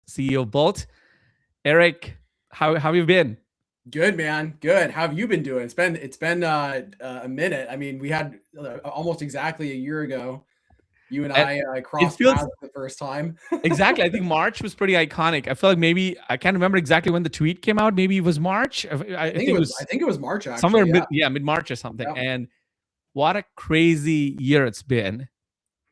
CEO of Bolt. Eric, how have you been? Good, man. Good. How have you been doing? It's been a minute. I mean, we had almost exactly a year ago. You and And I it crossed feels paths for the first time. exactly. I think March was pretty iconic. I feel like maybe I can't remember exactly when the tweet came out. Maybe it was March. I think it I was think it was March somewhere actually. Yeah. mid March or something. Yeah. And what a crazy year it's been.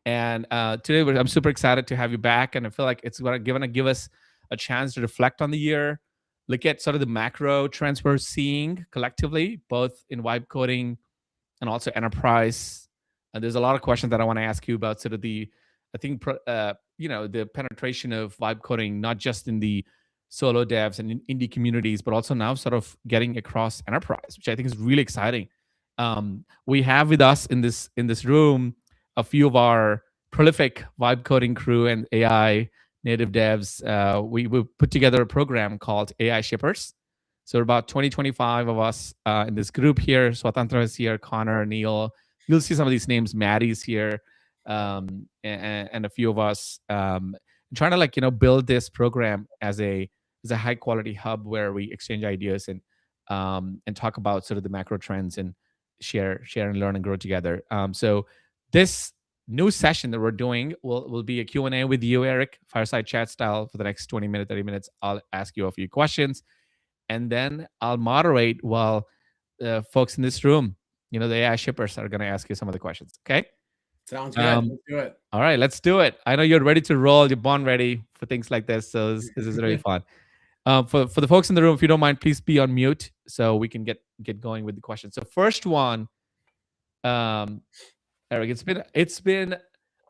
And today I'm super excited to have you back. And I feel like it's gonna give us a chance to reflect on the year, look at sort of the macro trends we're seeing collectively, both in vibe coding and also enterprise. And there's a lot of questions that I want to ask you about sort of I think, the penetration of vibe coding, not just in the solo devs and in indie communities, but also now sort of getting across enterprise, which I think is really exciting. We have with us in this room a few of our prolific vibe coding crew and AI native devs. We put together a program called AI Shippers. So about 2025 of us in this group here. Swatantra is here, Connor, Neil. You'll see some of these names. Maddie's here, and a few of us trying to build this program as a high quality hub where we exchange ideas and talk about sort of the macro trends and share and learn and grow together. So this new session that we're doing will be a Q&A with you, Eric, fireside chat style for the next 20 minutes, 30 minutes. I'll ask you a few questions and then I'll moderate while folks in this room, the AI shippers are going to ask you some of the questions. Okay. Sounds good. Um, Let's do it. all right, let's do it. I know you're ready to roll. You're born ready for things like this. So this is really fun. For the folks in the room, if you don't mind, please be on mute so we can get going with the questions. So first one, um, Eric, it's been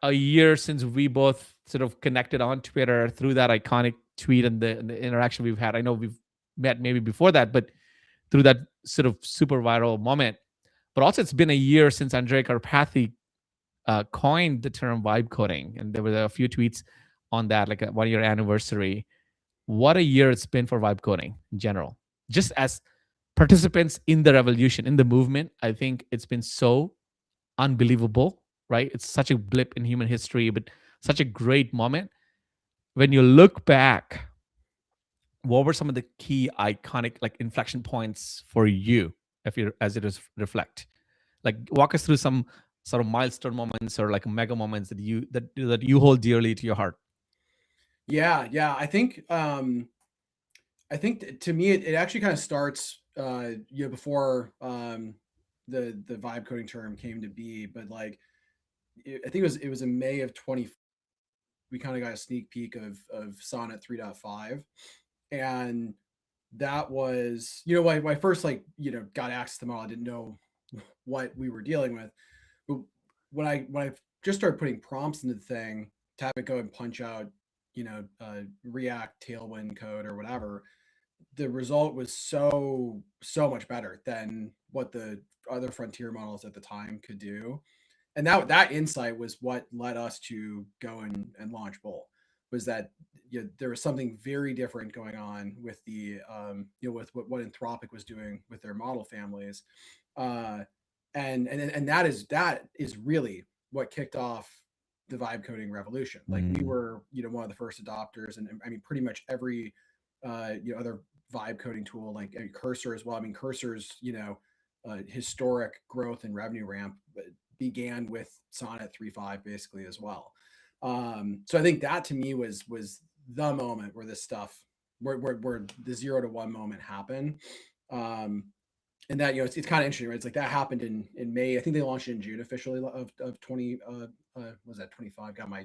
a year since we both sort of connected on Twitter through that iconic tweet and the interaction we've had. I know we've met maybe before that, but through that sort of super viral moment. But also, it's been a year since Andrei Karpathy coined the term vibe coding, and there were a few tweets on that, like a 1 year anniversary. What a year it's been for vibe coding in general. Just as participants in the revolution, in the movement, I think it's been so unbelievable, right? It's such a blip in human history, but such a great moment. When you look back, what were some of the key iconic like inflection points for you, if you as it is reflect? Like walk us through some sort of milestone moments or like mega moments that you hold dearly to your heart. Yeah. Yeah. I think to me it actually kind of starts before the vibe coding term came to be, but like I think it was in May of 20. We kind of got a sneak peek of Sonnet 3.5, and that was when I first got access to the model. I didn't know what we were dealing with, but when I just started putting prompts into the thing to have it go and punch out React Tailwind code or whatever, the result was so much better than what the other frontier models at the time could do. And that insight was what led us to go and launch Bolt. Was that there was something very different going on with the with what Anthropic was doing with their model families, uh, and that is really what kicked off the vibe coding revolution. Like we Mm. were one of the first adopters, and I mean pretty much every other vibe coding tool like Cursor as well. I mean Cursor's historic growth and revenue ramp began with Sonnet 3.5 basically as well. So I think that to me was the moment where this stuff where the 0 to 1 moment happened. Um, and that it's kind of interesting, right? It's like that happened in May. I think they launched it in June officially of 20 was that 25? Got my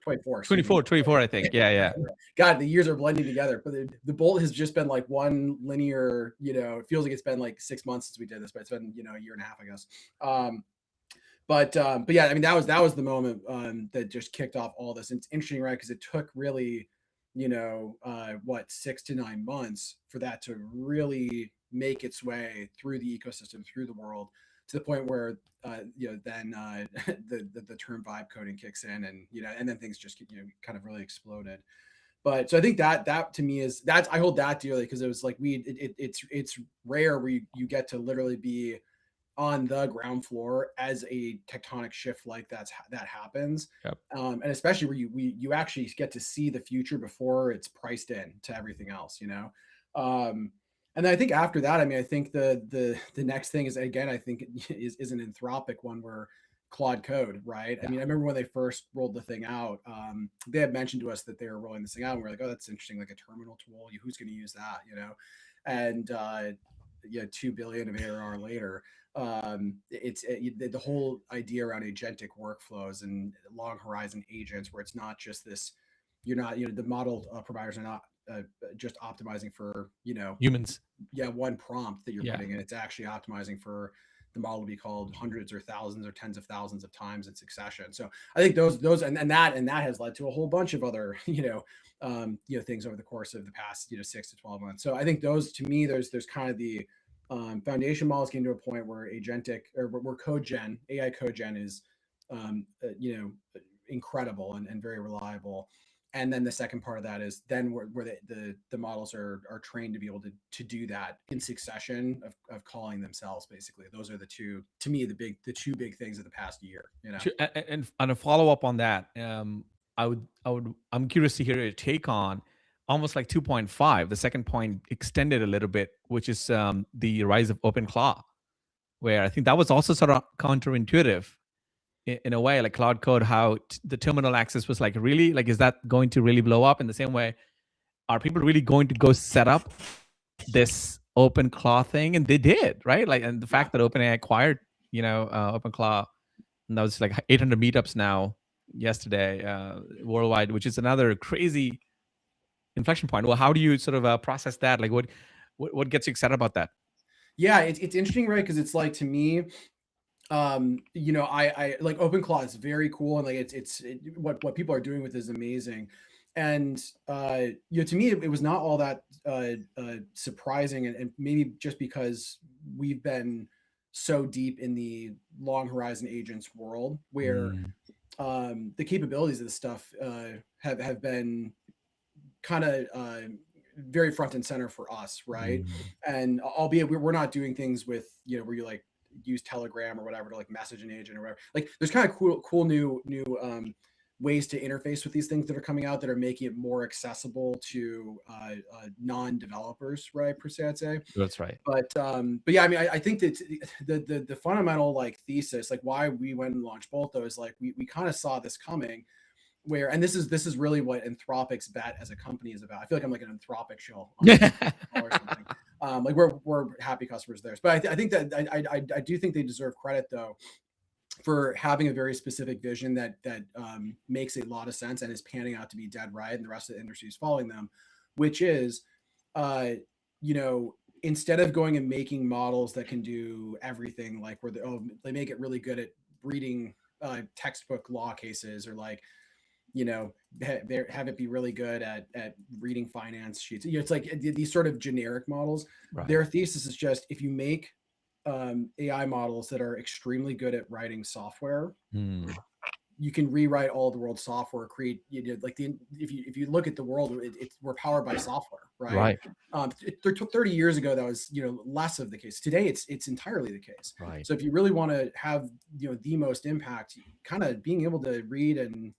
24, excuse me. 24, I think. Yeah, yeah. God, the years are blending together. But the Bolt has just been like one linear, it feels like it's been like 6 months since we did this, but it's been, a year and a half, I guess. But yeah, I mean that was the moment that just kicked off all this. And it's interesting, right? Because it took really, 6 to 9 months for that to really make its way through the ecosystem, through the world, to the point where then the term vibe coding kicks in, and then things just kind of really exploded. But so I think that to me I hold that dearly, because it was like it's rare where you get to literally be on the ground floor as a tectonic shift like that happens. Yep. And especially where you actually get to see the future before it's priced in to everything else, you know. Um, and then I think after that, I mean, I think the next thing is, again, I think is an Anthropic one, where Claude Code, right? I Yeah. mean, I remember when they first rolled the thing out, they had mentioned to us that they were rolling this thing out, and we are like, oh, that's interesting, like a terminal tool. Who's going to use that, you know? And yeah, 2 billion of ARR later, the whole idea around agentic workflows and long horizon agents, where it's not just this, you're not, the model providers are not just optimizing for, Humans. yeah, one prompt that you're Yeah. putting in. It's actually optimizing for the model to be called hundreds or thousands or tens of thousands of times in succession. So I think those and that has led to a whole bunch of other things over the course of the past 6 to 12 months. So I think those, to me, there's kind of the foundation models getting to a point where agentic, or where code gen, AI code gen is incredible and very reliable. And then the second part of that is then where the models are trained to be able to do that in succession of calling themselves. Basically, those are the two, to me, the two big things of the past year, And a follow up on that, I'm curious to hear your take on almost like 2.5, the second point extended a little bit, which is the rise of OpenClaw, where I think that was also sort of counterintuitive in a way, like Cloud Code, how the terminal access was like, really, like, is that going to really blow up in the same way? Are people really going to go set up this OpenClaw thing? And they did, right? Like, and the Yeah. fact that OpenAI acquired, OpenClaw, and that was like 800 meetups now yesterday worldwide, which is another crazy inflection point. Well, how do you sort of process that? Like, what gets you excited about that? Yeah, it's interesting, right? Because it's like, to me, I like OpenClaw is very cool, and like what people are doing with it is amazing. And to me, it was not all that surprising, and maybe just because we've been so deep in the long horizon agents world, where Mm, the capabilities of this stuff have been kind of very front and center for us, right? mm, And albeit we're not doing things with, where you like use Telegram or whatever to like message an agent or whatever. Like, there's kind of cool new ways to interface with these things that are coming out, that are making it more accessible to non-developers, right? Per se, I'd say. that's right. But yeah, I mean, I think that the fundamental like thesis, like why we went and launched Bolt, though, is like we kind of saw this coming, where, and this is really what Anthropic's bet as a company is about. I feel like I'm like an Anthropic shill on this call or something. Like we're happy customers there, but I think that I do think they deserve credit, though, for having a very specific vision that makes a lot of sense and is panning out to be dead right, and the rest of the industry is following them, which is, uh, you know, instead of going and making models that can do everything, like where they make it really good at reading textbook law cases, or like, have it be really good at reading finance sheets. It's like these sort of generic models. Right. Their thesis is just, if you make AI models that are extremely good at writing software, Mm, you can rewrite all the world's software. Create, like if you look at the world, we're powered by software, right? right. 30 years ago, that was less of the case. Today, it's entirely the case. Right. So if you really want to have the most impact, kind of being able to read and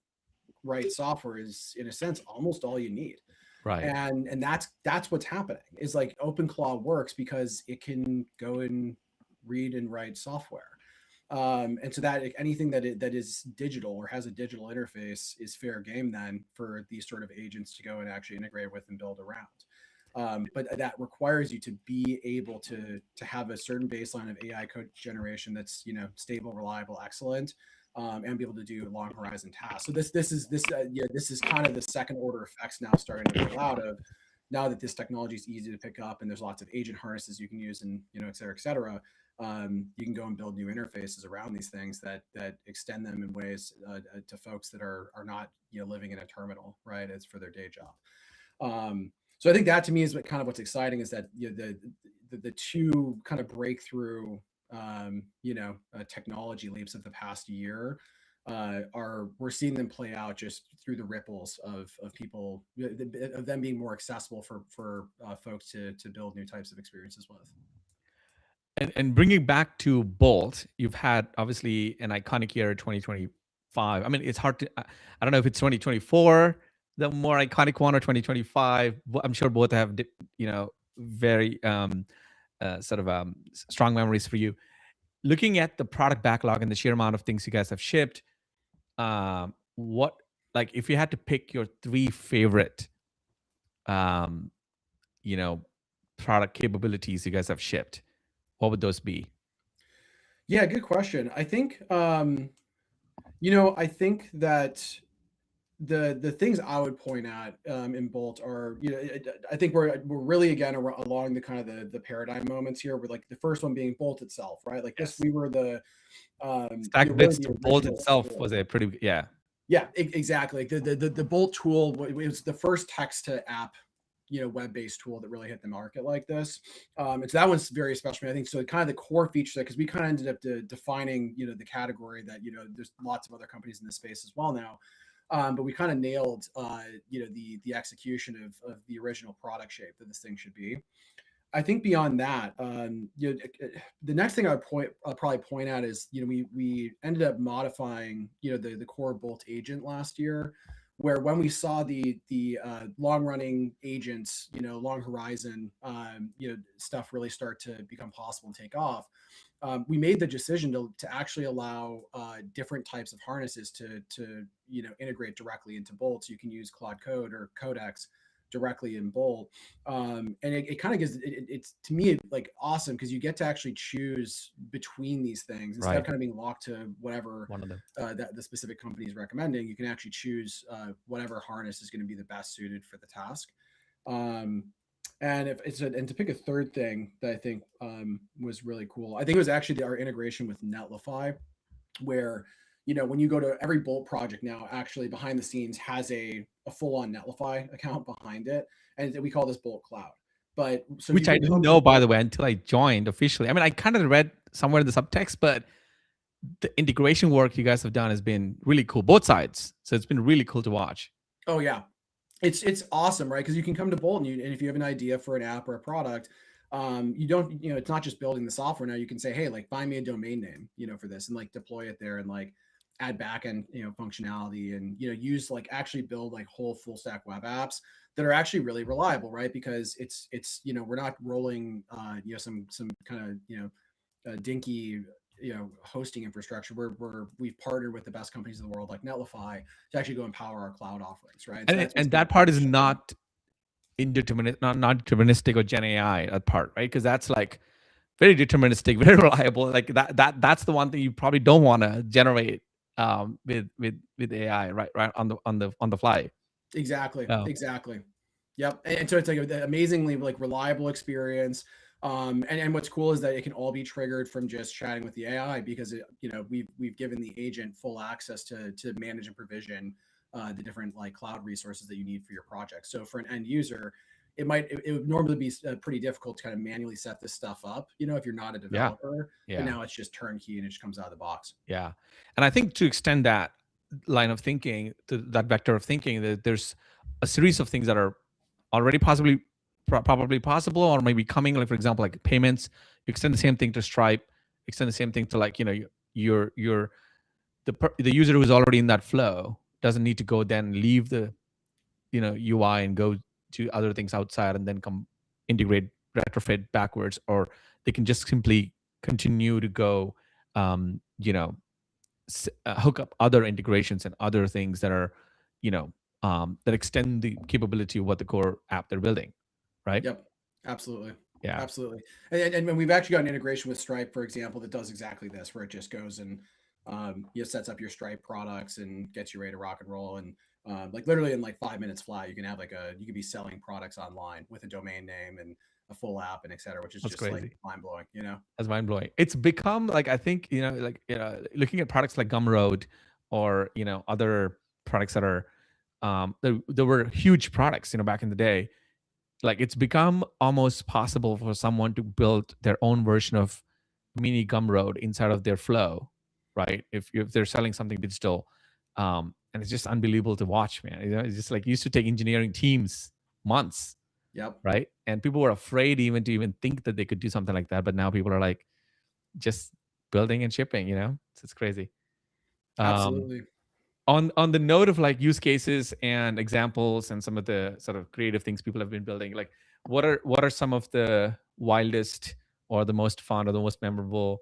write software is, in a sense, almost all you need. Right. And that's what's happening, is like OpenClaw works because it can go and read and write software. And so that anything that is digital or has a digital interface is fair game then for these sort of agents to go and actually integrate with and build around. But that requires you to be able to have a certain baseline of AI code generation that's stable, reliable, excellent, and be able to do long horizon tasks. So this is kind of the second order effects now starting to roll out of, now that this technology is easy to pick up and there's lots of agent harnesses you can use, and et cetera, et cetera. You can go and build new interfaces around these things that extend them in ways to folks that are not living in a terminal, right? It's for their day job. So I think that, to me, is what's exciting, is that the two kind of breakthrough technology leaps of the past year are, we're seeing them play out just through the ripples of people, of them being more accessible for folks to build new types of experiences with. And bringing back to Bolt, you've had obviously an iconic year, 2025. I mean, it's hard to. I don't know if it's 2024, the more iconic one, or 2025. I'm sure both have, very sort of strong memories for you. Looking at the product backlog and the sheer amount of things you guys have shipped, what, like, if you had to pick your three favorite, um, you know, product capabilities you guys have shipped, what would those be? Yeah, good question. I think I think that the things I would point at in Bolt are, I think we're really again along the kind of the paradigm moments here. With like the first one being Bolt itself, right? Like this, Yes. we were Stack really bits the to Bolt original itself was tool. a pretty, yeah. Yeah, exactly. Like the Bolt tool it was the first text to app, web-based tool that really hit the market like this. And so that one's very special to me. I think so. Kind of the core feature, because we kind of ended up defining, the category that there's lots of other companies in this space as well now. But we kind of nailed, the execution of the original product shape that this thing should be. I think beyond that, the next thing I'll probably point out is, we ended up modifying, the core Bolt agent last year, where when we saw the long running agents, long horizon, stuff really start to become possible and take off. We made the decision to actually allow different types of harnesses to integrate directly into Bolt, so you can use Claude Code or Codex directly in Bolt. And it kind of gives it's to me like awesome, because you get to actually choose between these things instead of Right. kind of being locked to whatever One of them. that the specific company is recommending. You can actually choose whatever harness is going to be the best suited for the task. Um, and if it's and to pick a third thing that I think was really cool, I think it was actually our integration with Netlify, where when you go to every Bolt project now, actually behind the scenes has a full-on Netlify account behind it, and we call this Bolt Cloud. But so you Which I can didn't come to know, by Bolt. the way, until I joined officially. I mean, I kind of read somewhere in the subtext, but the integration work you guys have done has been really cool, both sides. So it's been really cool to watch. Oh yeah, it's awesome, right? Because you can come to Bolt, and if you have an idea for an app or a product, you don't, it's not just building the software. Now you can say, hey, like find me a domain name, for this, and like deploy it there, and like add backend, functionality, and use like actually build like whole full stack web apps that are actually really reliable, right? Because it's we're not rolling some kind of dinky hosting infrastructure. We've partnered with the best companies in the world like Netlify to actually go empower our cloud offerings, right? And so And that's what's and been that part is shifting. not indeterminate, not deterministic or Gen AI, that part, right? Because that's like very deterministic, very reliable. Like that's the one thing you probably don't want to generate with AI, right? Right on the fly. Exactly. Oh, Exactly. Yep. And so it's like an amazingly like reliable experience. And what's cool is that it can all be triggered from just chatting with the AI, because we've given the agent full access to manage and provision the different like cloud resources that you need for your project. So for an end user, it would normally be pretty difficult to kind of manually set this stuff up, if you're not a yeah, developer. But yeah. now it's just turnkey and it just comes out of the box. Yeah. And I think to extend that line of thinking, to that vector of thinking, that there's a series of things that are already possibly probably possible, or maybe coming, like for example, like payments. You extend the same thing to Stripe, extend the same thing to, like, your the user who is already in that flow doesn't need to go then leave the UI and go to other things outside and then come integrate, retrofit backwards, or they can just simply continue to go, um, you know hook up other integrations and other things that are, that extend the capability of what the core app they're building, right? Yep, absolutely, Yeah, absolutely. And when we've actually got an integration with Stripe, for example, that does exactly this, where it just goes and sets up your Stripe products and gets you ready to rock and roll. And like literally in like 5 minutes flat, you can have you could be selling products online with a domain name and a full app and et cetera, which is that's just like crazy. mind blowing. That's mind blowing. It's become like, I think, looking at products like Gumroad, or other products that are, there were huge products, back in the day. Like, it's become almost possible for someone to build their own version of mini Gumroad inside of their flow, right? If they're selling something digital, and it's just unbelievable to watch, man. It's just like, it used to take engineering teams months, Yep. right? And people were afraid even to even think that they could do something like that. But now people are like, just building and shipping. It's crazy. Um, Absolutely. on the note of like use cases and examples and some of the sort of creative things people have been building, like what are some of the wildest or the most fun or the most memorable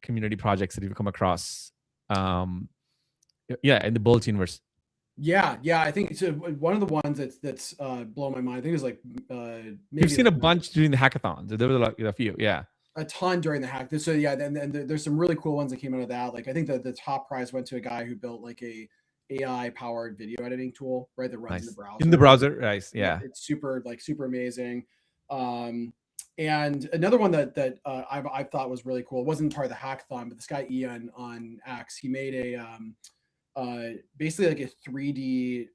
community projects that you've come across? Um, yeah, in the Bolt universe. Yeah, yeah. I think so. One of the ones that's blown my mind. I think it was like You've maybe seen a like bunch during the hackathons. There were like a few. Yeah. a ton during the hack. So yeah, then there's some really cool ones that came out of that. Like I think the top prize went to a guy who built like a AI powered video editing tool, right? That runs in the Nice. In the browser. And browser, nice. yeah, Yeah. it's super amazing. And another one that I've thought was really cool. It wasn't part of the hackathon, but this guy Ian on X, he made a basically like a 3D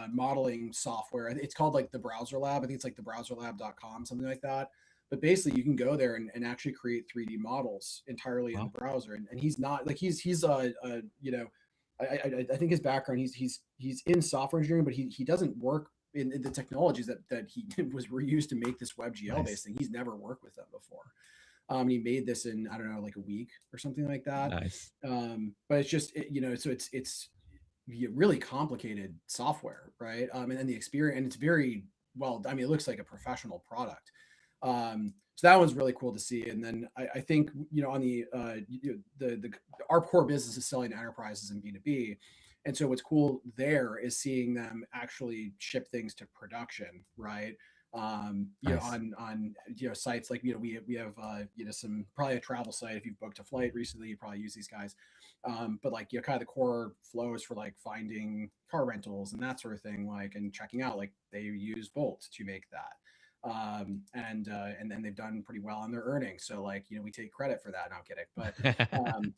modeling software. It's called like the Browser Lab. I think it's like thebrowserlab.com, something like that. But basically, you can go there and actually create 3D models entirely in the Wow. browser. And he's not like he's you know, I think his background he's in software engineering, but he doesn't work in the technologies that he was were used to make this WebGL based Nice. thing. He's never worked with them before. He made this in I don't know like a week or something like that. Nice. But it's just so it's really complicated software, right? And then the experience, and it's very well. I mean, it looks like a professional product. So that one's really cool to see. And then I think on the the our core business is selling to enterprises and B2B. And so what's cool there is seeing them actually ship things to production, right? Nice. On sites like we have some probably a travel site. If you've booked a flight recently, you probably use these guys. But like kind of the core flows for like finding car rentals and that sort of thing, like and checking out, like they use Bolt to make that. And then they've done pretty well on their earnings. So like we take credit for that. No, I'm kidding,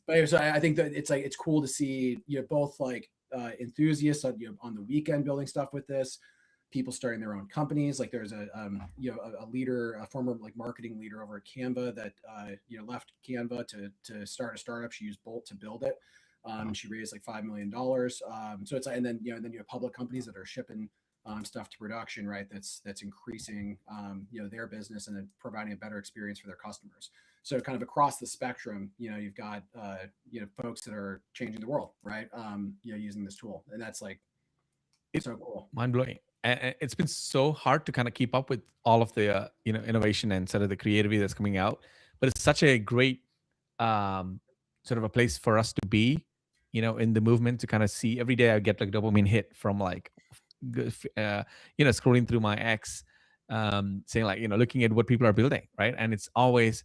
but so I think that it's cool to see both like enthusiasts on the weekend building stuff with this, people starting their own companies. Like there's a leader, a former like marketing leader over at Canva that left Canva to start a startup. She used Bolt to build it. Wow. She raised like $5 million. So it's like, and then you have public companies that are shipping stuff to production, right? That's increasing their business and then providing a better experience for their customers. So kind of across the spectrum, you've got folks that are changing the world, right? Using this tool, and that's like It so cool. mind blowing. It's been so hard to kind of keep up with all of the innovation and sort of the creativity that's coming out. But it's such a great sort of a place for us to be, in the movement to kind of see every day. I get like dopamine hit from like scrolling through my X, saying like looking at what people are building, right? And it's always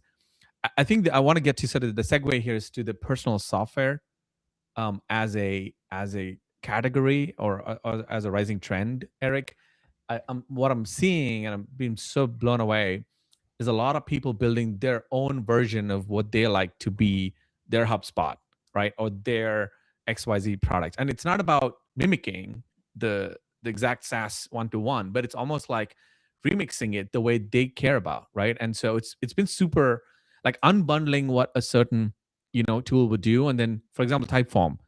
I think that I want to get to sort of the segue here is to the personal software as a category or as a rising trend, Eric. What I'm seeing and I'm being so blown away is a lot of people building their own version of what they like to be their HubSpot, right? Or their XYZ product. And it's not about mimicking the exact SaaS one to one, but it's almost like remixing it the way they care about, right? And so it's been super like unbundling what a certain tool would do. And then, for example, Typeform,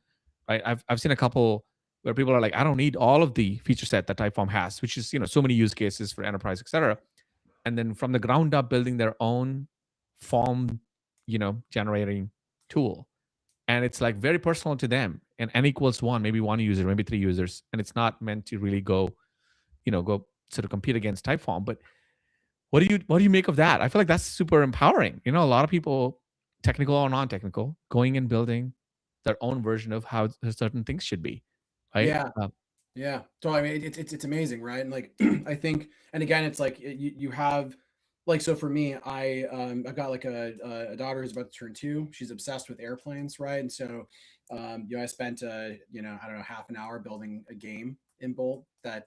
right? I've seen a couple where people are like, I don't need all of the feature set that Typeform has, which is so many use cases for enterprise, etc. And then from the ground up building their own form generating tool, and it's like very personal to them, and n equals one, maybe one user, maybe three users, and it's not meant to really go sort of compete against Typeform. But what do you make of that? I feel like that's super empowering. A lot of people, technical or non-technical, going and building their own version of how certain things should be, right? Yeah, yeah. So I mean, it's amazing, right? And like I think, and again, it's like you have like so for me, I've got like a daughter who's about to turn 2. She's obsessed with airplanes, right? And so I spent I don't know half an hour building a game in Bolt that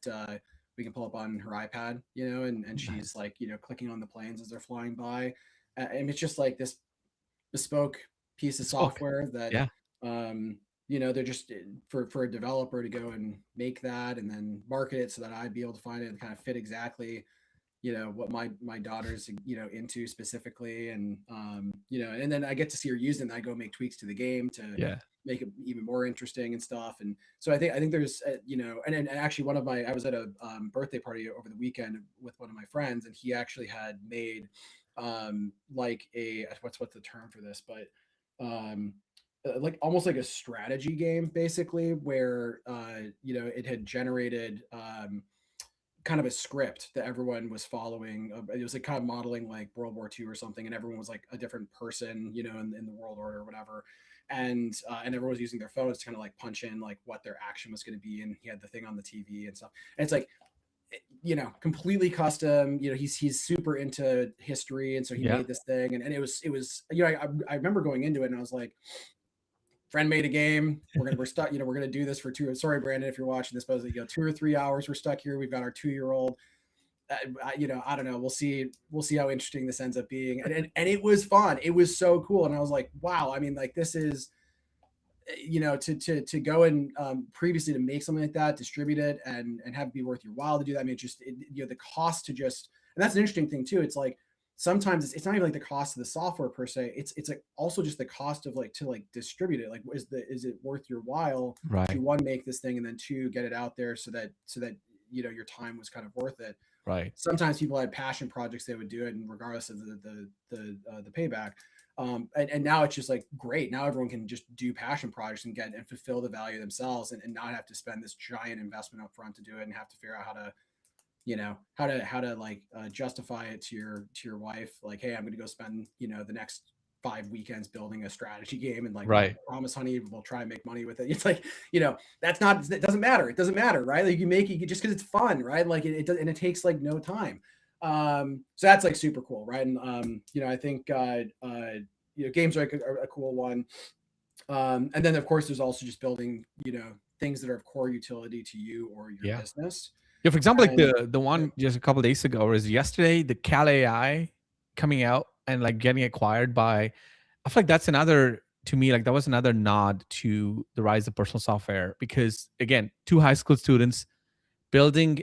we can pull up on her iPad, and she's Nice. like clicking on the planes as they're flying by, and it's just like this bespoke piece of Bespoke. software that Yeah. they're just for a developer to go and make that and then market it so that I'd be able to find it and kind of fit exactly what my daughter's into specifically. And and then I get to see her use it and I go make tweaks to the game to Yeah. make it even more interesting and stuff. And so I think there's and actually one of I was at a birthday party over the weekend with one of my friends, and he actually had made like a what's the term for this, but um, like almost like a strategy game, basically, where it had generated kind of a script that everyone was following. It was like kind of modeling like World War II or something, and everyone was like a different person, in the world order or whatever. And everyone was using their phones to kind of like punch in like what their action was going to be, and he had the thing on the TV and stuff. And it's like, completely custom. He's super into history, and so he Yeah. made this thing, and it was I remember going into it, and I was like, friend made a game. We're stuck. We're gonna do this for two. Sorry, Brandon, if you're watching this, but 2 or 3 hours. We're stuck here. We've got our 2-year-old. I don't know. We'll see. We'll see how interesting this ends up being. And it was fun. It was so cool. And I was like, wow. I mean, like this is, to go and previously to make something like that, distribute it, and have it be worth your while to do that. I mean, the cost to just, and that's an interesting thing too. It's like sometimes it's not even like the cost of the software per se. It's like also just the cost of like to like distribute it. Like, is it worth your while to, Right. one, make this thing, and then two, get it out there so that your time was kind of worth it. Right. Sometimes people had passion projects, they would do it, and regardless of the payback. And now it's just like great. Now everyone can just do passion projects and get and fulfill the value themselves, and not have to spend this giant investment up front to do it, and have to figure out how to like justify it to your wife, like, hey, I'm going to go spend the next 5 weekends building a strategy game, and like, Right. promise, honey, we'll try and make money with it. It's like, that's not, it doesn't matter. It doesn't matter, right? Like, you make it just because it's fun, right? Like, it does, and it takes like no time. So that's like super cool, right? And I think games are like a cool one. And then of course there's also just building things that are of core utility to you or your Yeah. business. Yeah. For example, like And the yeah, one just a couple days ago, or is yesterday, the Cal AI coming out and like getting acquired by. I feel like that's another, to me, like that was another nod to the rise of personal software, because again, two high school students building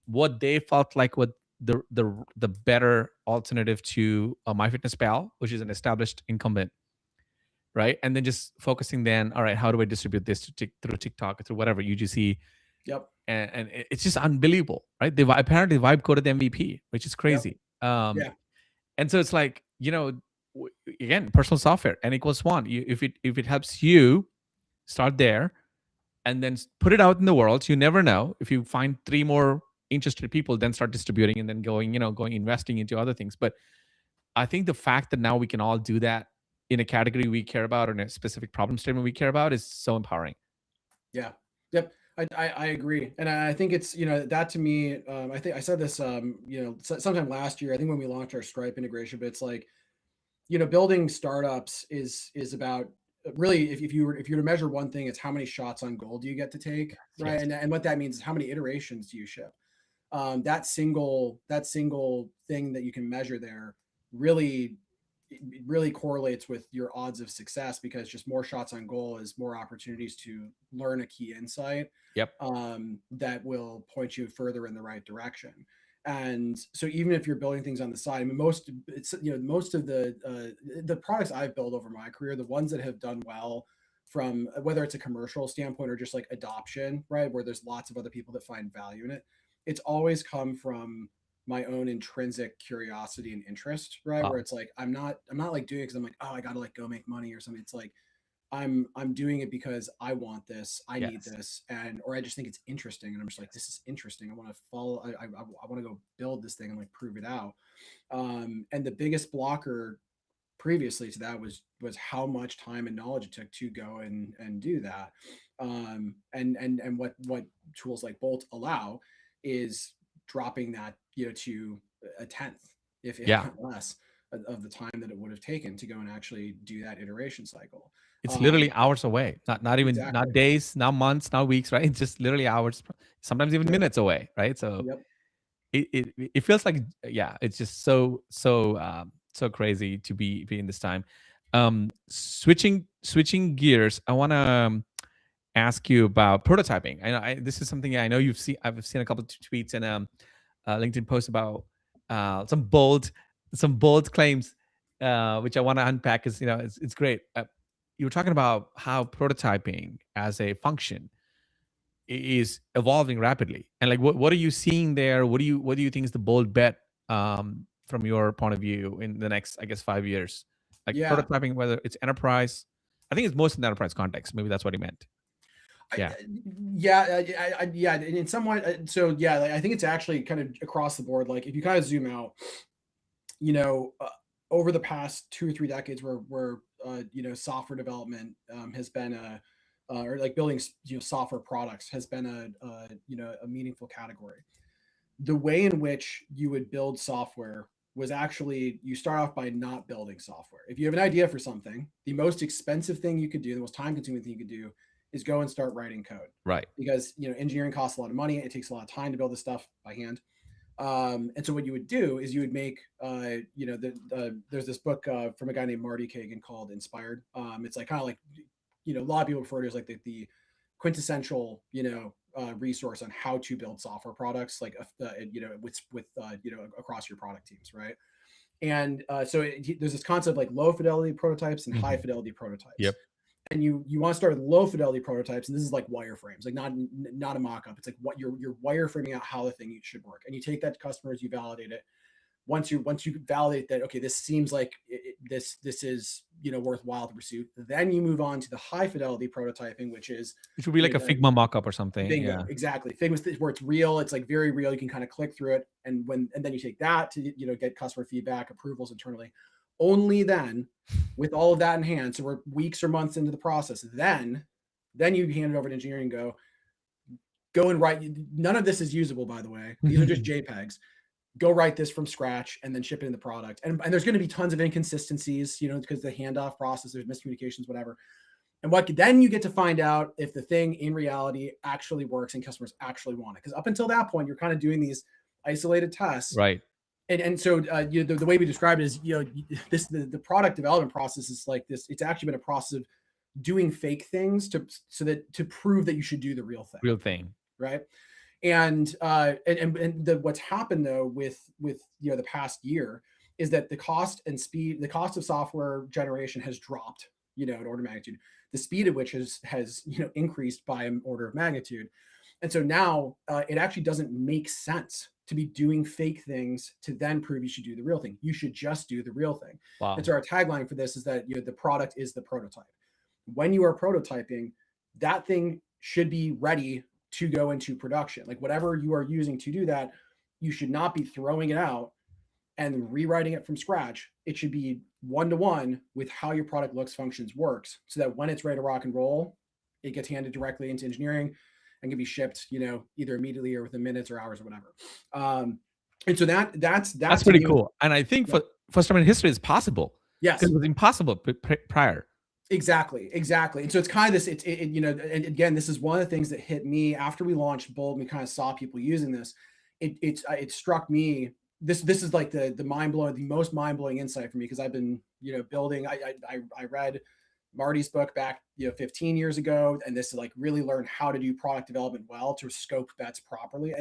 what they felt like what the better alternative to MyFitnessPal, which is an established incumbent, right? And then just focusing then, all right, how do I distribute this through TikTok, through whatever UGC, yep, and it's just unbelievable, right? They apparently vibe coded the MVP, which is yep, crazy. yeah, And so it's like, again, personal software n equals one. If it helps you start there, and then put it out in the world. You never know, if you find three more interested people, then start distributing, and then going investing into other things. But I think the fact that now we can all do that in a category we care about, or in a specific problem statement we care about, is so empowering. yeah, yep. I agree, and I think it's that to me. I think I said this sometime last year. I think when we launched our Stripe integration, but it's like building startups is about really, if you were to measure one thing, it's how many shots on goal do you get to take, right? Yes. And what that means is how many iterations do you ship. That single thing that you can measure there really really correlates with your odds of success, because just more shots on goal is more opportunities to learn a key insight Yep. that will point you further in the right direction. And so even if you're building things on the side, I mean, most of the products I've built over my career, the ones that have done well from whether it's a commercial standpoint or just like adoption, right, where there's lots of other people that find value in it, it's always come from my own intrinsic curiosity and interest, right? Where Wow. it's like I'm not like doing it because I'm like, oh, I gotta like go make money or something. It's like I'm doing it because I want this, I need Yes. this, and or I just think it's interesting, and I'm just like, this is interesting. I want to follow. I want to go build this thing and like prove it out. And the biggest blocker previously to that was how much time and knowledge it took to go and do that. And what tools like Bolt allow is dropping that to a tenth, if Yeah. not less, of the time that it would have taken to go and actually do that iteration cycle. It's literally um hours away. Not even, exactly. not days, not months, not weeks, right? It's just literally hours, sometimes even Yep, minutes away, right? So yep, it feels like, yeah, it's just so crazy to be in this time. Switching gears, I want to ask you about prototyping. I know, this is something I know you've seen. I've seen a couple of tweets and LinkedIn posts about some bold claims, which I want to unpack. Because it's great. You were talking about how prototyping as a function is evolving rapidly, and like what are you seeing there? What do you think is the bold bet from your point of view in the next, I guess, 5 years? Like Yeah. prototyping, whether it's enterprise. I think it's most in the enterprise context. Maybe that's what he meant. I, Yeah. yeah, yeah. In some way, so yeah, like, I think it's actually kind of across the board. Like if you kind of zoom out, you know, over the past 2 or 3 decades, where software development has been or like building software products has been a meaningful category. The way in which you would build software was actually you start off by not building software. If you have an idea for something, the most expensive thing you could do, the most time consuming thing you could do is go and start writing code. Right. Because engineering costs a lot of money. It takes a lot of time to build this stuff by hand. And so what you would do is you would make, there's this book from a guy named Marty Kagan called Inspired. It's like kind of like, a lot of people refer to it as like the quintessential, resource on how to build software products, like, across your product teams, right? And there's this concept like low fidelity prototypes and high Mhm. fidelity prototypes. Yep. And you want to start with low fidelity prototypes, and this is like wireframes, like not a mock-up. It's like what you're wireframing out how the thing should work, and you take that to customers, you validate it. Once you validate that, okay, this seems like this is worthwhile to pursue, then you move on to the high fidelity prototyping, which is It would be like a Figma mockup or something. bingo, Yeah. exactly. Figma, where it's real, it's like very real. You can kind of click through it, and then you take that to get customer feedback, approvals internally. Only then, with all of that in hand, so we're weeks or months into the process, then you hand it over to engineering and go and write. None of this is usable, by the way. These are just JPEGs. Go write this from scratch and then ship it in the product. And there's going to be tons of inconsistencies, because the handoff process, there's miscommunications, whatever. And then you get to find out if the thing in reality actually works and customers actually want it. Because up until that point, you're kind of doing these isolated tests. Right. And so the way we describe it is, the product development process is like this. It's actually been a process of doing fake things to prove that you should do the real thing. Real thing. Right. And what's happened though with the past year is that the cost of software generation has dropped, in order of magnitude. The speed at which has increased by an order of magnitude. And so now it actually doesn't make sense to be doing fake things to then prove you should do the real thing. You should just do the real thing. Wow. And so our tagline for this is that the product is the prototype. When you are prototyping, that thing should be ready to go into production. Like whatever you are using to do that, you should not be throwing it out and rewriting it from scratch. It should be one-to-one with how your product looks, functions, works, so that when it's ready to rock and roll, it gets handed directly into engineering and can be shipped, either immediately or within minutes or hours or whatever. And so that's pretty cool. And I think for first time in history, it's possible. Yes, because it was impossible prior. Exactly. And so it's kind of this, and again, this is one of the things that hit me after we launched Bolt. And we kind of saw people using this. It struck me. This is like the most mind blowing insight for me, because I've been building. I read Marty's book back 15 years ago, and this is like really learn how to do product development well, to scope bets properly.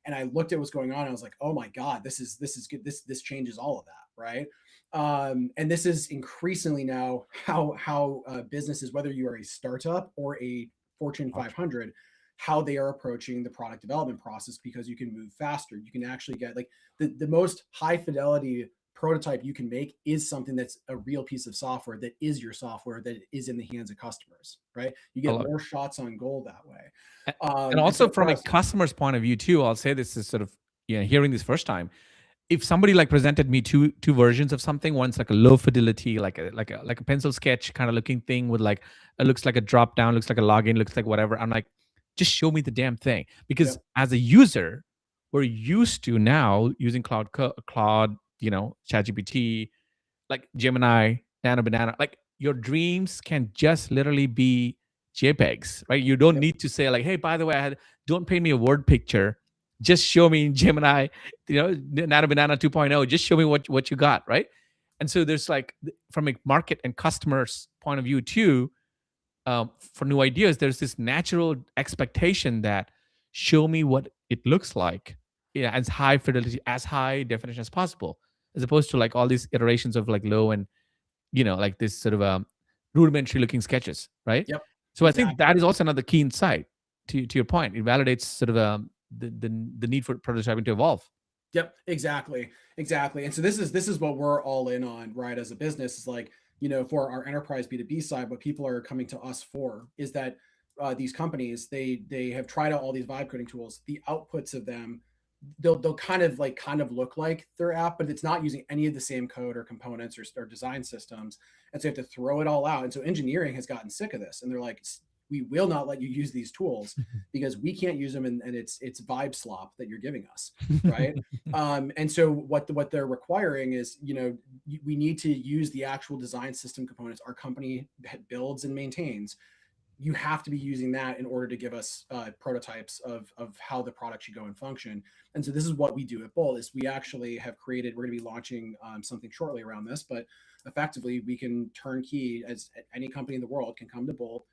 And I looked at what's going on. And I was like, oh my god, this is good. This changes all of that, right? And this is increasingly now how businesses, whether you are a startup or a Fortune 500, how they are approaching the product development process, because you can move faster. You can actually get like the most high fidelity prototype you can make is something that's a real piece of software, that is your software, that is in the hands of customers, right? You get more shots on goal that way. And also from a customer's point of view too, I'll say this is sort of, hearing this first time. If somebody like presented me two versions of something, one's like a low fidelity, like a pencil sketch kind of looking thing with like, it looks like a drop down, looks like a login, looks like whatever. I'm like, just show me the damn thing. Because as a user, we're used to now using Claude, ChatGPT, like Gemini, Nano Banana. Like your dreams can just literally be JPEGs, right? You don't need to say like, hey, by the way, don't paint me a word picture. Just show me in Gemini, Nano Banana 2.0. Just show me what you got, right? And so there's like, from a market and customers point of view too, for new ideas, there's this natural expectation that show me what it looks like, as high fidelity, as high definition as possible, as opposed to like all these iterations of like low and like this sort of rudimentary looking sketches, right? Yep. So I think that is also another key insight to your point. It validates sort of the need for prototyping to evolve. Yep, exactly. And so this is what we're all in on, right? As a business, is like, for our enterprise B2B side, what people are coming to us for is that these companies, they have tried out all these vibe coding tools. The outputs of them, they'll kind of look like their app, but it's not using any of the same code or components or design systems, and so you have to throw it all out. And so engineering has gotten sick of this, and they're like, we will not let you use these tools because we can't use them, and it's vibe slop that you're giving us, right? And so what they're requiring is, we need to use the actual design system components our company builds and maintains. You have to be using that in order to give us prototypes of how the product should go and function. And so this is what we do at Bolt. Is we actually have created, we're going to be launching something shortly around this, but effectively we can turnkey, as any company in the world can come to Bolt,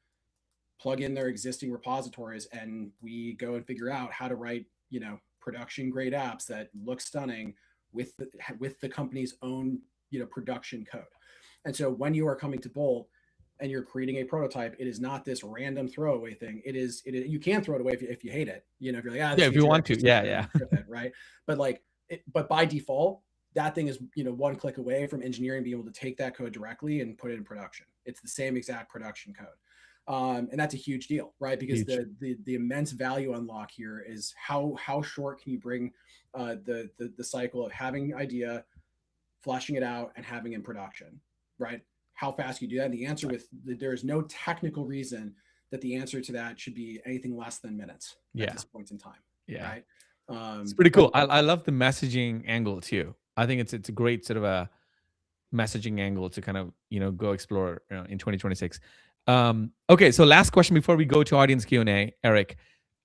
plug in their existing repositories, and we go and figure out how to write, production grade apps that look stunning with the company's own, production code. And so when you are coming to Bolt and you're creating a prototype, it is not this random throwaway thing. You can throw it away if you hate it. If you're like, Yeah, this if you feature want X to. is too Yeah, good, yeah. and rip it, right? But like, but by default, that thing is, one click away from engineering being able to take that code directly and put it in production. It's the same exact production code. And that's a huge deal, right? Because Huge. the immense value unlock here is how short can you bring the cycle of having idea, fleshing it out, and having in production, right? How fast you do that? And the answer, there is no technical reason that the answer to that should be anything less than minutes at Yeah. this point in time, Yeah. right? It's pretty But cool. I love the messaging angle too. I think it's a great sort of a messaging angle to kind of go explore in 2026. Okay, so last question before we go to audience Q&A, Eric.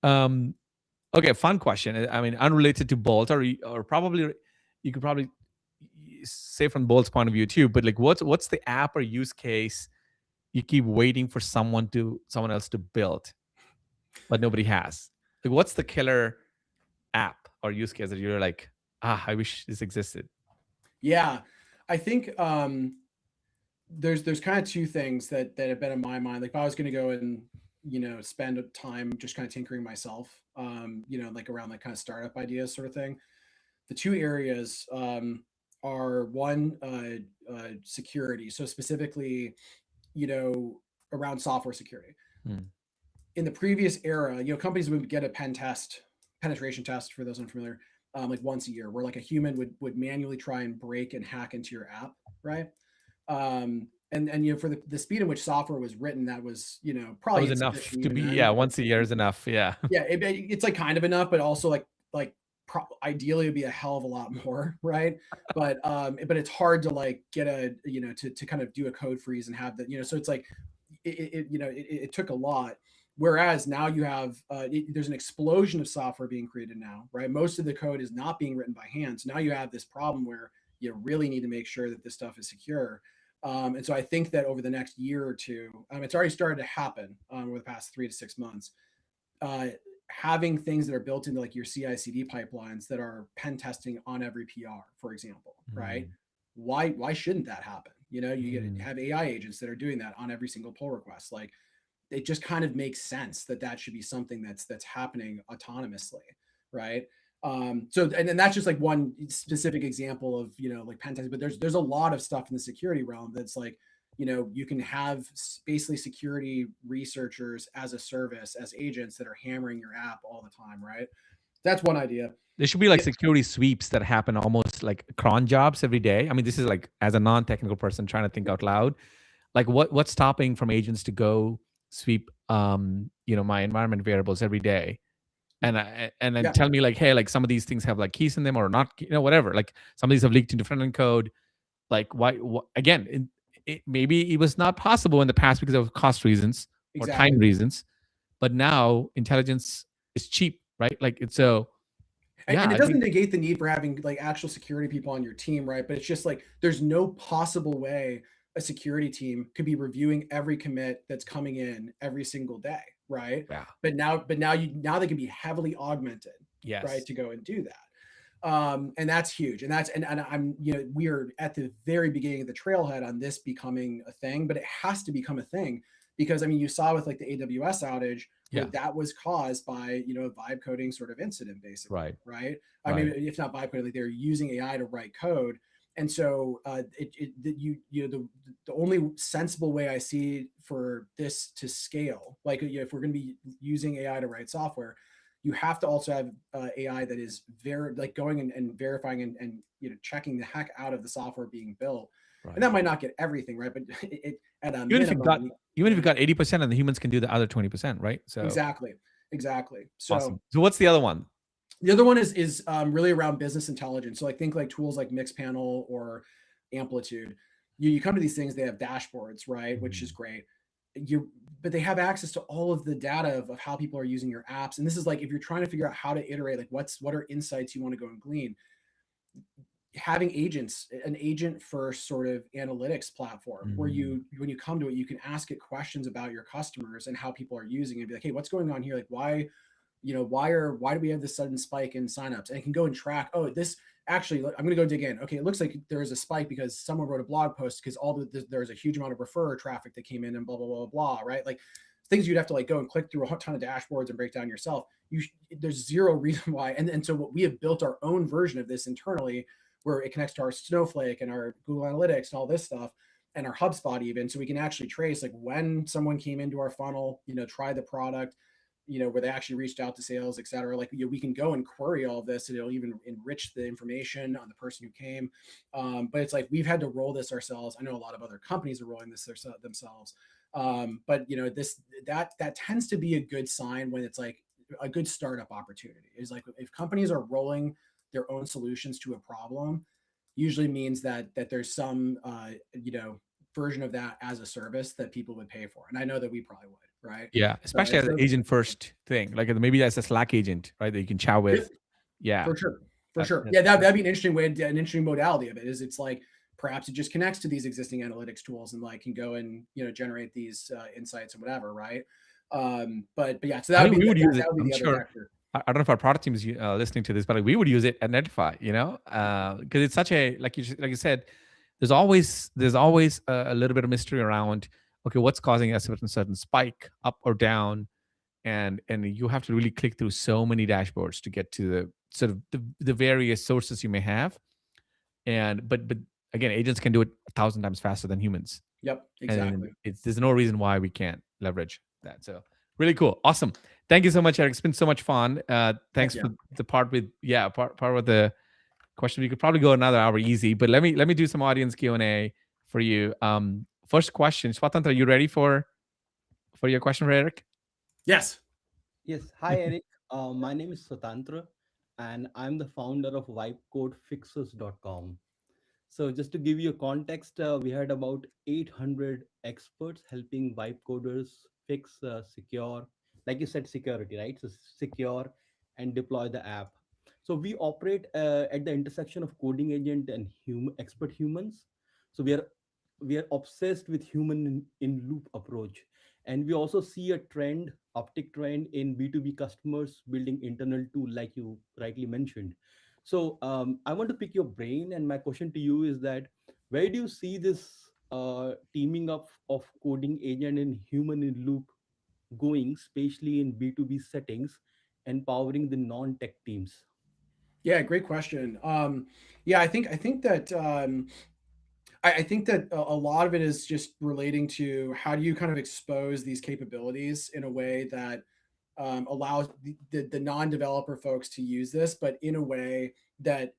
Okay, fun question. I mean, unrelated to Bolt, or probably you could probably say from Bolt's point of view too. But like, what's the app or use case you keep waiting for someone else to build, but nobody has? Like, what's the killer app or use case that you're like, I wish this existed? yeah, I think there's kind of two things that have been in my mind. Like, if I was going to go and spend time just kind of tinkering myself, like around like kind of startup ideas sort of thing, the two areas are one, security. So specifically, you know, around software security. Hmm. In the previous era, companies would get a penetration test, for those unfamiliar, like once a year, where like a human would manually try and break and hack into your app, right? And for the speed in which software was written, that was That probably was enough insufficient to even be, then. yeah, But once a year is enough. Yeah. yeah, it's like kind of enough, but also like ideally it'd be a hell of a lot more, right? But it's hard to like get a to kind of do a code freeze and have that, so it's like it took a lot. Whereas now you have there's an explosion of software being created now, right? Most of the code is not being written by hand, so now you have this problem where you really need to make sure that this stuff is secure. And so I think that over the next year or two, it's already started to happen over the past 3 to 6 months. uh, Having things that are built into like your CI/CD pipelines that are pen testing on every PR, for example, right? Mm. Why shouldn't that happen? You get Mm. have AI agents that are doing that on every single pull request. Like, it just kind of makes sense that that should be something that's happening autonomously, right? So and then that's just like one specific example of like pen testing, but there's a lot of stuff in the security realm that's like you can have basically security researchers as a service, as agents that are hammering your app all the time, right? That's one idea. There should be like security sweeps that happen almost like cron jobs every day. I mean, this is like as a non-technical person trying to think out loud. Like what's stopping from agents to go sweep my environment variables every day and then Yeah, tell me like, hey, like some of these things have like keys in them or not, whatever. Like some of these have leaked into front end code. Like why again, maybe it was not possible in the past because of cost reasons or time exactly. reasons, but now intelligence is cheap, right? Like it's so yeah, And it I doesn't think negate the need for having like actual security people on your team, right? But it's just like there's no possible way a security team could be reviewing every commit that's coming in every single day, right? yeah. But now they can be heavily augmented, right, Yes. to go and do that. And that's huge. And I'm we are at the very beginning of the trailhead on this becoming a thing, but it has to become a thing because I mean, you saw with like the AWS outage where Yeah. that was caused by, you know, a vibe coding sort of incident, basically, Right. right? I mean, Right. if not vibe coding, like they're using AI to write code. And so you know, the only sensible way I see for this to scale, like, you know, if we're going to be using AI to write software, you have to also have AI that is very like going and verifying and, you know, checking the heck out of the software being built. And Right. that might not get everything right, but it at a Even if you minimum, got when you, even if you yeah, got 80%, and the humans can do the other 20%, right? So exactly, exactly. So awesome. So what's the other one? the other one is really around business intelligence. So I think like tools like Mixpanel or Amplitude, you come to these things, they have dashboards, right? Which is Mhm. great. You but they have access to all of the data of how people are using your apps. And this is like if you're trying to figure out how to iterate, like what are insights you want to go and glean, having agents, an agent first sort of analytics platform where Mhm. you, when you come to it, you can ask it questions about your customers and how people are using it and be like, hey, what's going on here? Like, why, you know, why do we have this sudden spike in signups? And it can go and track, oh, this actually, I'm going to go dig in. Okay, it looks like there is a spike because someone wrote a blog post because there's a huge amount of referrer traffic that came in and blah blah blah blah, right? Like things you'd have to like go and click through a ton of dashboards and break down yourself. There's zero reason why. And so what we have built our own version of this internally, where it connects to our Snowflake and our Google Analytics and all this stuff, and our HubSpot even, so we can actually trace like when someone came into our funnel, you know, try the product, you know, where they actually reached out to sales, et cetera. Like, you know, we can go and query all of this and it'll even enrich the information on the person who came. But it's like, we've had to roll this ourselves. I know a lot of other companies are rolling this themselves. But you know, that tends to be a good sign when it's like a good startup opportunity is like, if companies are rolling their own solutions to a problem, usually means that there's some, you know, version of that as a service that people would pay for. And I know that we probably would, right? Yeah, especially as an So agent first thing, like maybe as a Slack agent, right? That you can chat yep, with. Yeah, for sure. For that, sure. that, Yeah, that- that'd be an interesting way, an interesting modality of it is it's like perhaps it just connects to these existing analytics tools and like can go and, you know, generate these insights and whatever, right? But yeah, so I think we would use that it. would be I'm the other sure. vector. I don't know if our product team is listening to this, but like, we would use it at Netlify. You know, because it's such a like you said, there's always a little bit of mystery around. Okay, what's causing a certain spike up or down, and you have to really click through so many dashboards to get to the sort of the various sources you may have. And but again, agents can do it 1,000 times faster than humans, Yep, and exactly. there's no reason why we can't leverage that. So really cool, awesome. Thank you so much, Eric. It's been so much fun. Heck Thanks yeah. for the part with part with the question. We could probably go another hour easy, but let me do some audience Q&A for you. First question, Swatantra, are you ready for your question for Eric? Yes. Yes, hi Eric. My name is Satantra, and I'm the founder of vibecodefixers.com. So, just to give you a context, we had about 800 experts helping vibe coders fix, secure, like you said, security, right? So, secure and deploy the app. So, we operate at the intersection of coding agent and expert humans. So, we are obsessed with human in loop approach, and we also see a uptick trend in B2B customers building internal tool, like you rightly mentioned. So I want to pick your brain, and my question to you is that where do you see this teaming up of coding agent and human in loop going, especially in B2B settings, empowering the non-tech teams? Yeah, great question. Yeah, I think that I think that a lot of it is just relating to how do you kind of expose these capabilities in a way that allows the non-developer folks to use this, but in a way that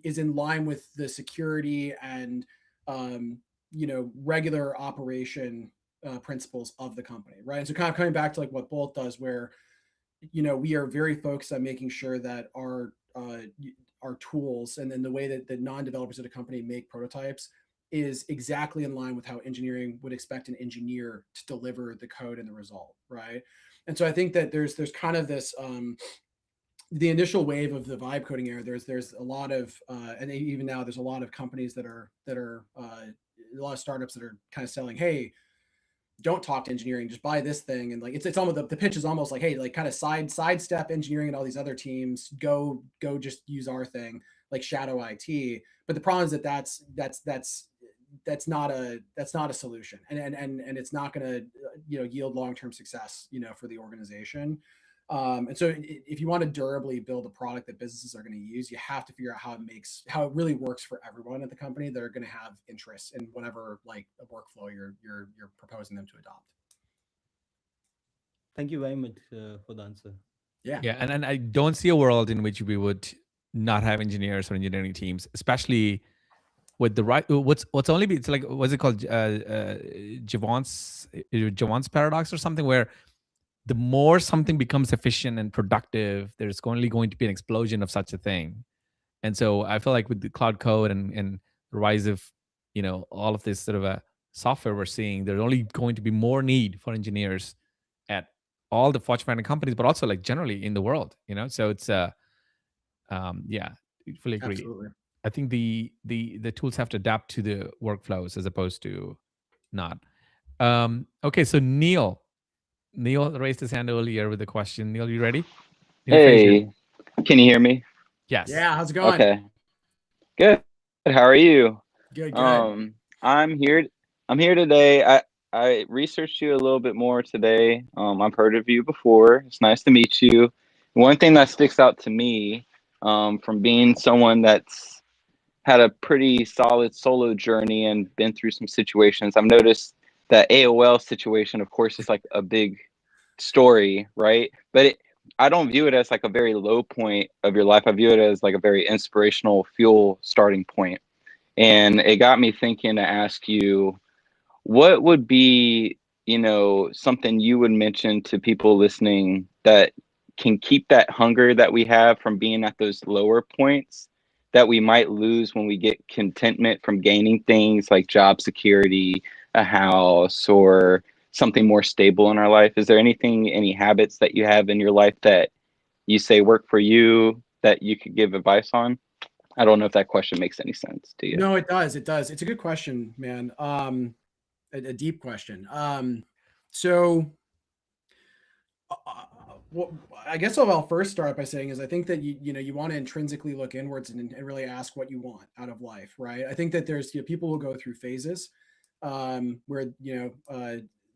is in line with the security and, um, you know, regular operation principles of the company, right? And so kind of coming back to like what Bolt does, where, you know, we are very focused on making sure that our tools and then the way that the non-developers at a company make prototypes is exactly in line with how engineering would expect an engineer to deliver the code and the result, right? And so I think that there's kind of this the initial wave of the vibe coding era. There's a lot of and even now there's a lot of companies that are a lot of startups that are kind of selling, hey, don't talk to engineering, just buy this thing. And like it's almost the pitch is almost like, hey, like kind of sidestep engineering and all these other teams, go just use our thing, like shadow IT. But the problem is that that's that's not a solution, and it's not going to yield long term success for the organization. And so if you want to durably build a product that businesses are going to use, you have to figure out how it really works for everyone at the company that are going to have interests in whatever like a workflow you're proposing them to adopt. Thank you very much for the answer. Yeah. Yeah, and I don't see a world in which we would not have engineers or engineering teams, especially with the right. What's only it's like what's it called? Javon's paradox or something, where the more something becomes efficient and productive, there's only going to be an explosion of such a thing. And so I feel like with the cloud code and the rise of all of this sort of a software we're seeing, there's only going to be more need for engineers at all the Fortune 500 companies, but also like generally in the world. So it's yeah, I fully agree. Absolutely. I think the tools have to adapt to the workflows as opposed to not. Okay, so Neil raised his hand earlier with a question. Neil, you ready? Neil Frazier. Hey, can you hear me? Yes. Yeah. How's it going? Okay, good. How are you? Good. Good. I'm here. I'm here today. I researched you a little bit more today. I've heard of you before. It's nice to meet you. One thing that sticks out to me, from being someone that's had a pretty solid solo journey and been through some situations, I've noticed that AOL situation, of course, is like a big story, right? But I don't view it as like a very low point of your life. I view it as like a very inspirational fuel starting point. And it got me thinking to ask you, what would be, something you would mention to people listening that can keep that hunger that we have from being at those lower points that we might lose when we get contentment from gaining things like job security, a house, or something more stable in our life? Is there any habits that you have in your life that you say work for you that you could give advice on? I don't know if that question makes any sense to you. No, it does. It does. It's a good question, man. A deep question. So, what I guess what I'll first start by saying is I think that you want to intrinsically look inwards and really ask what you want out of life, right? I think that there's people will go through phases, where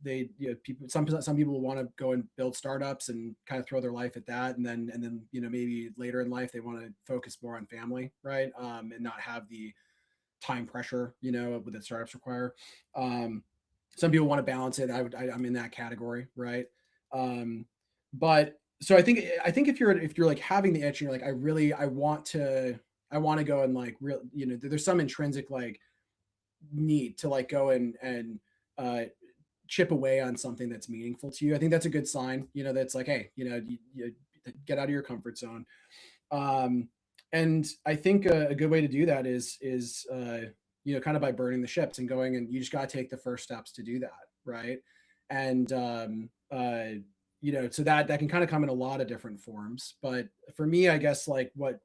they people some people want to go and build startups and kind of throw their life at that, and then maybe later in life they want to focus more on family, right? And not have the time pressure with the startups require. Some people want to balance it. I'm in that category, right? um but so I think if you're like having the itch and you're like I want to go and like real there's some intrinsic like need to like go and uh chip away on something that's meaningful to you. I think that's a good sign, that's like, hey, you get out of your comfort zone. um and I think a good way to do that is kind of by burning the ships and going, and you just got to take the first steps to do that, right? And so that can kind of come in a lot of different forms. But for me, I guess like what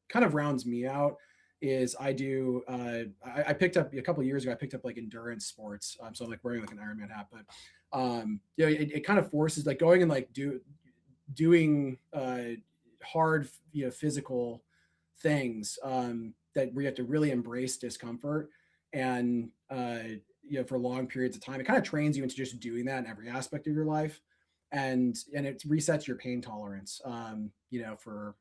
kind of rounds me out is I picked up a couple of years ago, I picked up like endurance sports. So I'm like wearing like an Ironman hat, but it kind of forces like going and like doing hard physical things, that we have to really embrace discomfort, and for long periods of time. It kind of trains you into just doing that in every aspect of your life, and it resets your pain tolerance, for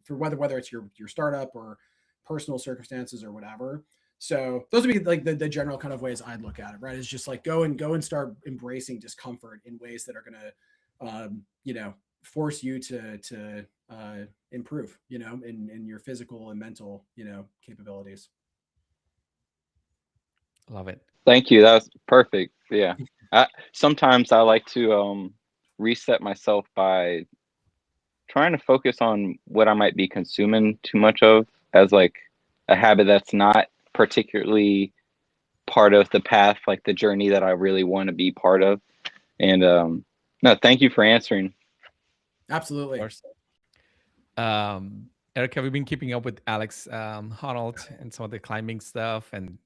whether it's your startup or personal circumstances or whatever. So those would be like the general kind of ways I'd look at it, right? It's just like go and start embracing discomfort in ways that are going to force you to improve, in your physical and mental, capabilities. Love it. Thank you. That was perfect. Yeah. Sometimes I like to reset myself by trying to focus on what I might be consuming too much of as like a habit that's not particularly part of the path, like the journey that I really want to be part of. And no, thank you for answering. Of Absolutely. course. Eric, have you been keeping up with Alex Honnold and some of the climbing stuff? And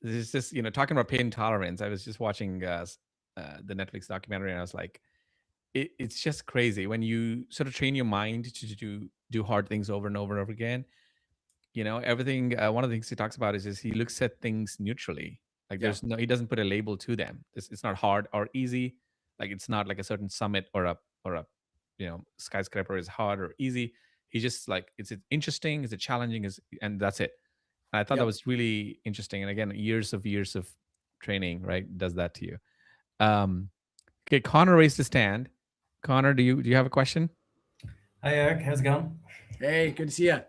this is just, talking about pain tolerance. I was just watching the Netflix documentary, and I was like, it's just crazy when you sort of train your mind to do hard things over and over and over again. everything. One of the things he talks about is just he looks at things neutrally. Like Yeah. he doesn't put a label to them. It's not hard or easy. Like it's not like a certain summit or a skyscraper is hard or easy. He just like, is it interesting? Is it challenging? And that's it. And I thought that Yep. was really interesting. And again, years of training, right, does that to you. Okay, Connor raised his hand. Connor, do you have a question? Hi Eric, how's it going? Hey, good to see you.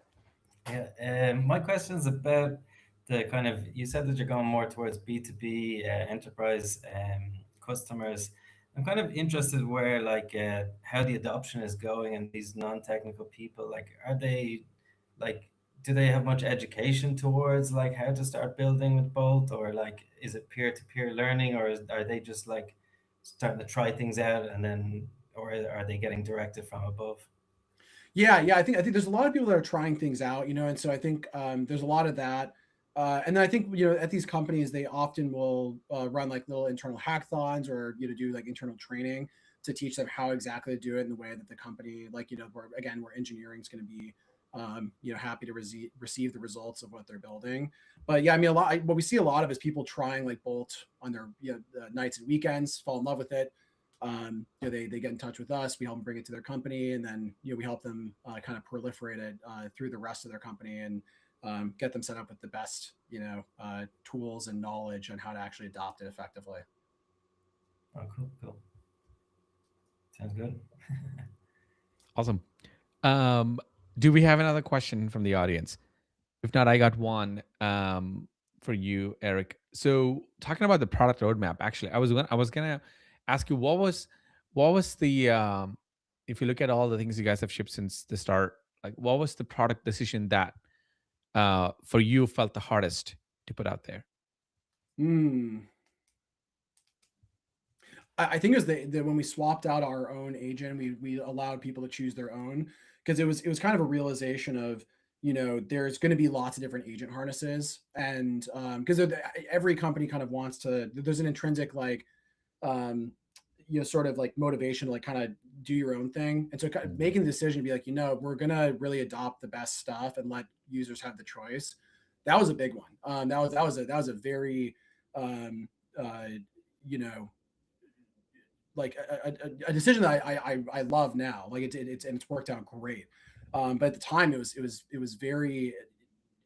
Yeah, my question is about the kind of, you said that you're going more towards B2B enterprise customers. I'm kind of interested where how the adoption is going and these non-technical people, like are they like, do they have much education towards like how to start building with Bolt, or like is it peer-to-peer learning, or are they just like starting to try things out and then, or are they getting directed from above? Yeah. I think there's a lot of people that are trying things out, and so I think there's a lot of that. And then I think at these companies they often will run like little internal hackathons, or do like internal training to teach them how exactly to do it in the way that the company, like where engineering is going to be happy to receive the results of what they're building. But yeah, I mean, what we see a lot of is people trying like Bolt on their nights and weekends, fall in love with it. They get in touch with us, we help them bring it to their company, and then we help them kind of proliferate it through the rest of their company, and get them set up with the best tools and knowledge on how to actually adopt it effectively. Oh, cool. Sounds good. Awesome. Do we have another question from the audience? If not, I got one for you, Eric. So talking about the product roadmap, actually, I was gonna ask you what was the if you look at all the things you guys have shipped since the start, like what was the product decision that for you felt the hardest to put out there? Hmm. I think it was the when we swapped out our own agent, we allowed people to choose their own, because it was kind of a realization of there's going to be lots of different agent harnesses, and because every company kind of wants to, there's an intrinsic like um sort of like motivation to like kind of do your own thing, and so making the decision to be like, we're gonna really adopt the best stuff and let users have the choice. That was a big one. That was a very um uh you know like a decision that I love now. Like it's worked out great. But at the time it was very,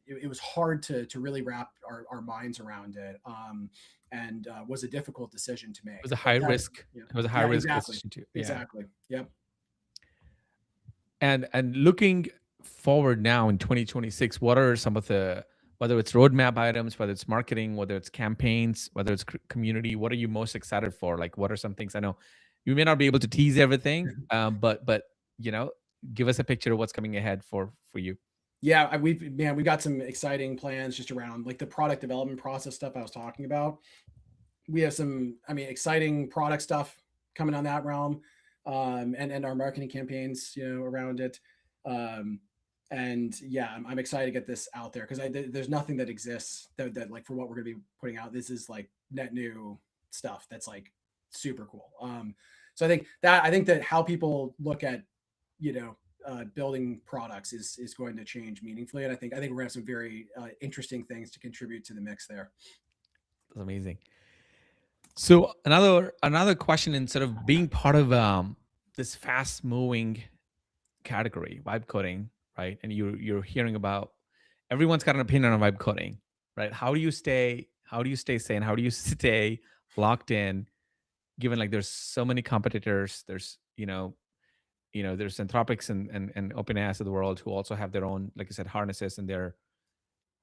it was hard to really wrap our minds around it. And was a difficult decision to It was make. a But high yeah, risk. yeah, It was a high yeah, risk exactly, decision too. Yeah. exactly. Yep. And looking forward now in 2026, what are some of the, whether it's roadmap items, whether it's marketing, whether it's campaigns, whether it's community, what are you most excited for? Like, what are some things? I know you may not be able to tease everything, but you know, give us a picture of what's coming ahead for you. Yeah, we got some exciting plans just around like the product development process stuff I was talking about. We have some, I mean, exciting product stuff coming on that realm, and our marketing campaigns, around it. Um, and yeah, I'm excited to get this out there, because there's nothing that exists that like for what we're going to be putting out. This is like net new stuff that's like super cool. So I think that how people look at building products is going to change meaningfully, and I think we're gonna have some very interesting things to contribute to the mix there. That's amazing. So another question, instead of being part of this fast moving category, vibe coding, right? And you're hearing about, everyone's got an opinion on vibe coding, right? How do you stay sane? How do you stay locked in, given like there's so many competitors? There's there's Anthropics and OpenAI of the world who also have their own, like I said, harnesses, and they're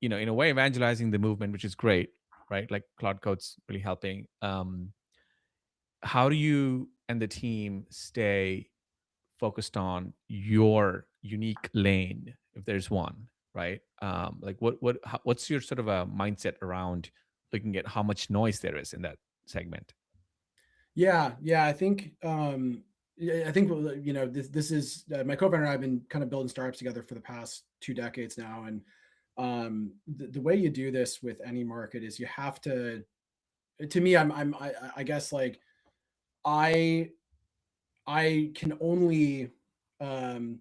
in a way evangelizing the movement, which is great, right? Like Cloud Code's really helping. How do you and the team stay focused on your unique lane, if there's one, right? Like what's your sort of a mindset around looking at how much noise there is in that segment? Yeah, I think this is my co-founder and I have been kind of building startups together for the past 2 decades now, and the way you do this with any market is you have to me, I guess like I I can only um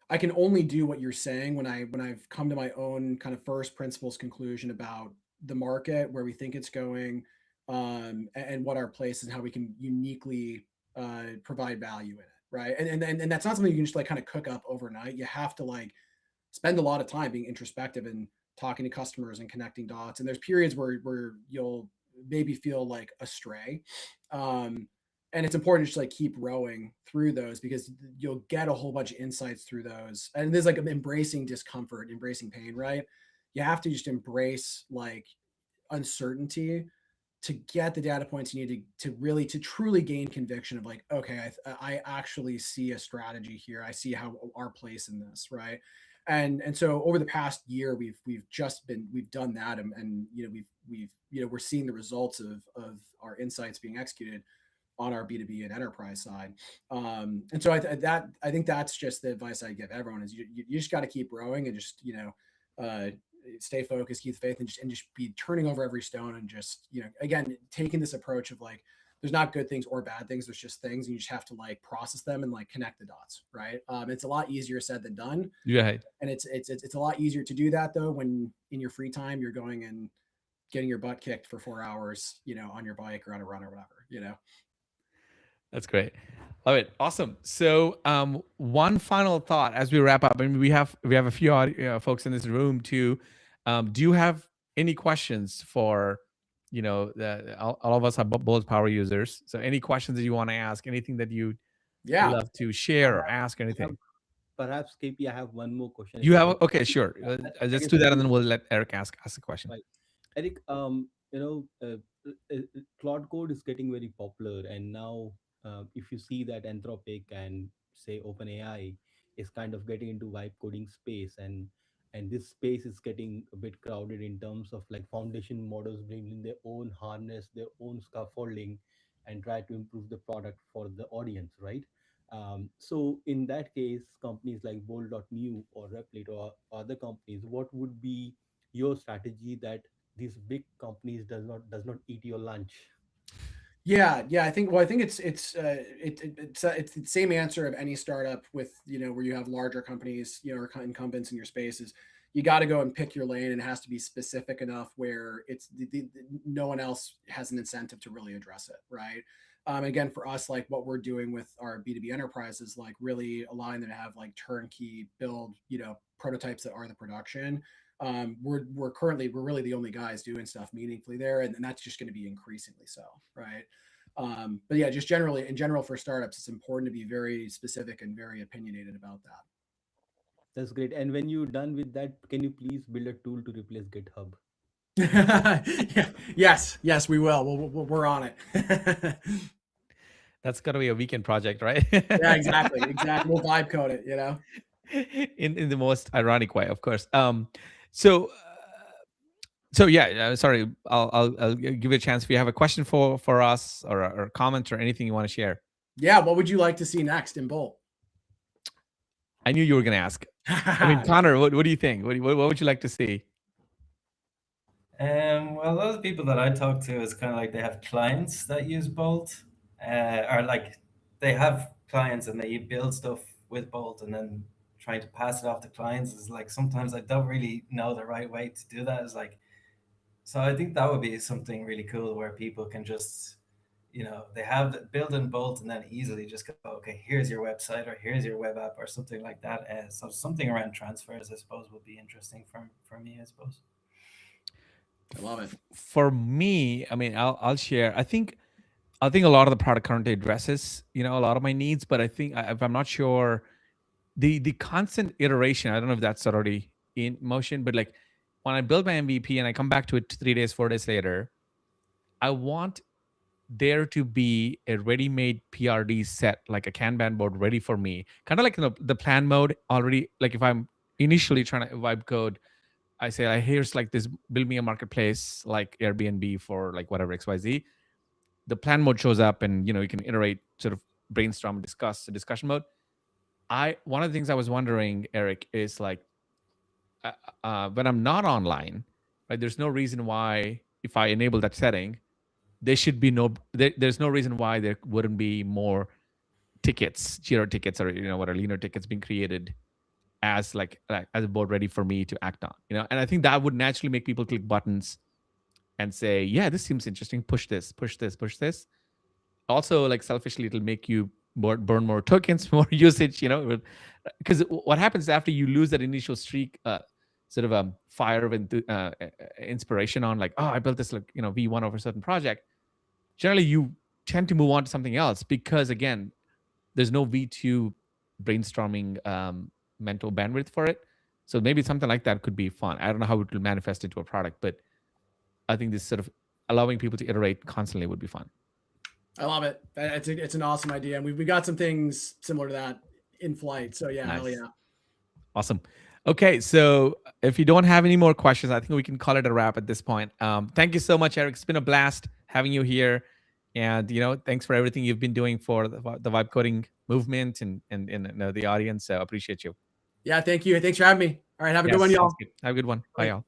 I can only do what you're saying when I've come to my own kind of first principles conclusion about the market, where we think it's going, and what our place is, and how we can uniquely provide value in it, right? And that's not something you can just like kind of cook up overnight. You have to like spend a lot of time being introspective and talking to customers and connecting dots. And there's periods where you'll maybe feel like astray. Um, and it's important to just like keep rowing through those, because you'll get a whole bunch of insights through those. And there's like embracing discomfort, embracing pain, right? You have to just embrace like uncertainty to get the data points you need to really to truly gain conviction of like, okay, I actually see a strategy here. I see how our place in this, right? And so over the past year, we've done that, and you know we've you know we're seeing the results of our insights being executed on our B2B and enterprise side. And so I think that's just the advice I give everyone is you just got to keep rowing and just, stay focused, keep the faith, and just be turning over every stone, and just, again, taking this approach of like, there's not good things or bad things. There's just things, and you just have to like process them and like connect the dots. Right. It's a lot easier said than done. Yeah. And it's a lot easier to do that though, when in your free time, you're going and getting your butt kicked for 4 hours, on your bike or on a run or whatever. That's great. Love it. Awesome. So, one final thought as we wrap up. I mean, we have a few folks in this room too. Do you have any questions for, all of us are both power users. So, any questions that you want to ask? Anything that you Yeah. love to share or ask? I have, Anything perhaps KP, I have one more question if you you have? don't. Okay, sure. I Let's guess do that, and you, then we'll let Eric ask a question. right. Eric, Cloud Code is getting very popular, and now if you see that Anthropic and say OpenAI is kind of getting into vibe coding space, and this space is getting a bit crowded in terms of like foundation models bringing their own harness, their own scaffolding, and try to improve the product for the audience, right? So in that case, companies like Bolt.new or Replit or other companies, what would be your strategy that these big companies does not eat your lunch? Yeah. I think it's the same answer of any startup with, where you have larger companies, or incumbents in your spaces. You got to go and pick your lane, and it has to be specific enough where no one else has an incentive to really address it, right? Again, for us, like what we're doing with our B2B enterprises, like really allowing them to have like turnkey build, prototypes that are the production. We're really the only guys doing stuff meaningfully there, and that's just going to be increasingly so, right? But yeah, just in general for startups, it's important to be very specific and very opinionated about that. That's great. And when you're done with that, can you please build a tool to replace GitHub? Yeah, yes, we will. We're on it. That's got to be a weekend project, right? Yeah, exactly. We'll vibe code it. In the most ironic way, of course. So so yeah, sorry, I'll give you a chance if you have a question for us, or a comment or anything you want to share. Yeah, what would you like to see next in Bolt? I knew you were going to ask. I mean, Connor, what do you think? What would you like to see? Well, a lot of people that I talk to is kind of like they have clients that use Bolt, or like they have clients and they build stuff with Bolt, and then trying to pass it off to clients is like sometimes I don't really know the right way to do that. Is like, so I think that would be something really cool where people can just, they have build in Bolt and then easily just go, okay, here's your website or here's your web app or something like that. So something around transfers, I suppose, would be interesting for me, I suppose. I love it. For me, I mean, I'll share. I think a lot of the product currently addresses, a lot of my needs, but I think if I'm not sure, the constant iteration, I don't know if that's already in motion, but like when I build my MVP and I come back to it 3 days, 4 days later, I want there to be a ready-made PRD set, like a Kanban board ready for me, kind of like the plan mode already. Like if I'm initially trying to vibe code, I say, like, here's like this, build me a marketplace like Airbnb for like whatever XYZ. The plan mode shows up, and you can iterate, sort of brainstorm, discuss, the discussion mode. One of the things I was wondering, Eric, is like, when I'm not online, right? There's no reason why, if I enable that setting, there should be there's no reason why there wouldn't be more tickets, Jira tickets, or what are leaner tickets being created as as a board ready for me to act on. And I think that would naturally make people click buttons and say, yeah, this seems interesting, push this, push this, push this. Also, like, selfishly, it'll make you burn more tokens, more usage, because what happens after you lose that initial streak, sort of a fire of inspiration on, like, oh, I built this, like, V1 over a certain project. Generally, you tend to move on to something else because, again, there's no V2 brainstorming mental bandwidth for it. So maybe something like that could be fun. I don't know how it will manifest into a product, but I think this sort of allowing people to iterate constantly would be fun. I love it. It's an awesome idea, and we got some things similar to that in flight. So yeah, Nice. hell yeah. Awesome. Okay, so if you don't have any more questions, I think we can call it a wrap at this point. Thank you so much, Eric. It's been a blast having you here, and thanks for everything you've been doing for the vibe coding movement and the audience. So I appreciate you. Yeah, thank you. Thanks for having me. All right, have a good one, y'all. Have a good one. Bye, y'all.